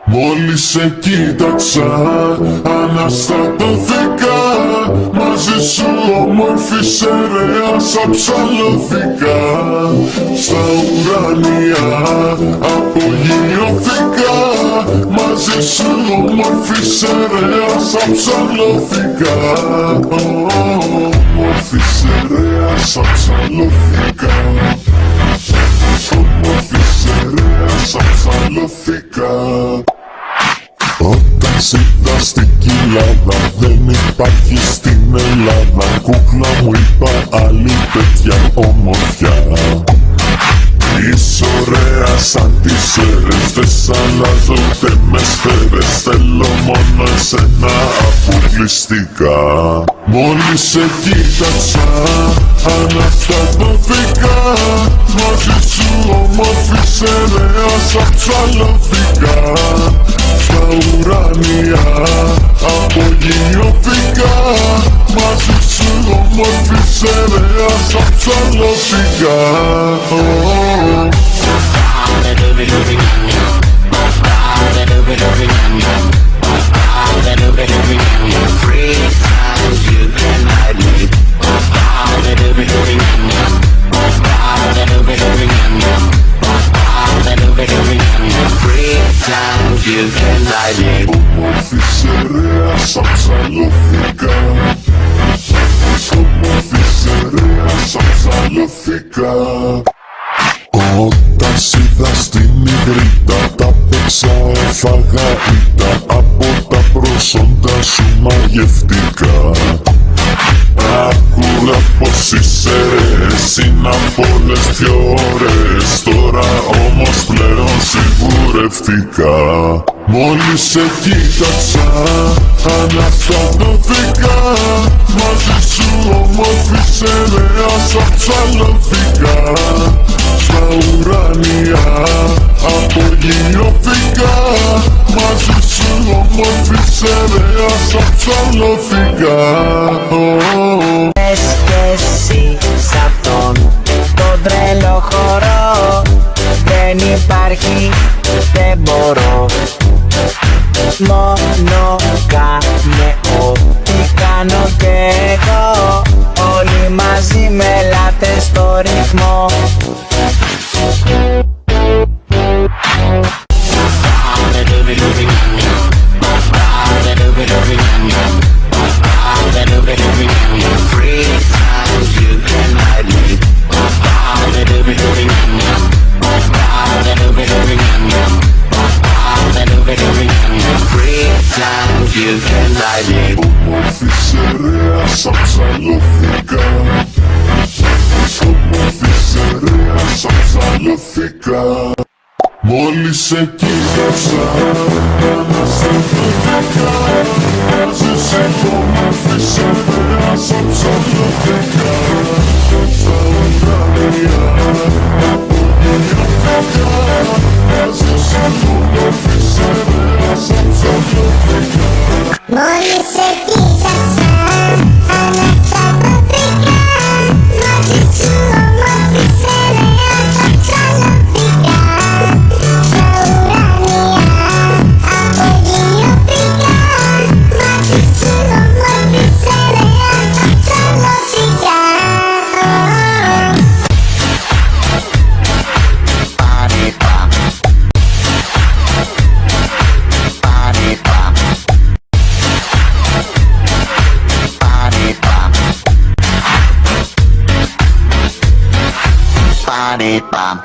Μόλις σε κοίταξα, αναστατώθηκα. Μαζί σου όμορφη σερέας αψαλώθηκα. Στα ουράνια απογειώθηκα. Μαζί σου όμορφη σερέας αψαλώθηκα. Όμορφη σερέας αψαλώθηκα. Όμορφη σερέας αψαλώθηκα. Όταν σε είδα στην κοιλάδα, δεν υπάρχει στην Ελλάδα. Κούκλα μου είπα άλλη τέτοια ομορφιά. Είσαι ωραία σαν τις σέρες, δεν σ' αλλάζω ούτε με σφαίρες. Θέλω μόνο εσένα αποκλειστικά. Μόλις σε κοίταξα, αναστατώθηκα. Μαζί σου όμορφη σερέας αψαλώθηκα. Στα ουράνια απογειώθηκα. Μαζί σου όμορφη σερέας αψαλώθηκα. You can ride me. Όμορφη σερέας αψαλώθηκα. Όμορφη σερέας αψαλώθηκα. Όταν σ' είδα στην υγρήτα, τα παίξα, έφαγα ήττα. Από τα προσόντα σου μαγευτικά. Άκουγα πως οι σερές είναι απ' όλες πιο ωραίες. Τώρα όμως πλέον σιγουρευτικά. Μόλις σε κοίταξα, αναστατώθηκα. Μαζί σου όμορφη σερέας αψαλώθηκα. Στα ουράνια απογειώθηκα. Μαζί σου όμορφη σερέας αψαλώθηκα. Πες κι εσύ σ' αυτόν τον τρελό χορό. Δεν υπάρχει, δεν μπορώ. Μόνο κάνε ό,τι κάνω κι εγώ. Όλοι μαζί με ελάτε στο ρυθμό. You can ride me. Όμορφη σερέας αψαλώθηκα. Όμορφη σερέας αψαλώθηκα. Μόλις σε κοίταξα, αναστατώθηκα. Μαζί σου όμορφη σερέας αψαλώθηκα. Στα ουράνια απογειώθηκα. Μαζί σου όμορφη σερέας αψαλώθηκα. Μόλις σε κοίταξα, αναστατώθηκα. Μαζί σου όμορφη σερέας αψαλώθηκα. Στα ουράνια απογειώθηκα. Μαζί σου όμορφη σερέας αψαλώθηκα. Body bump.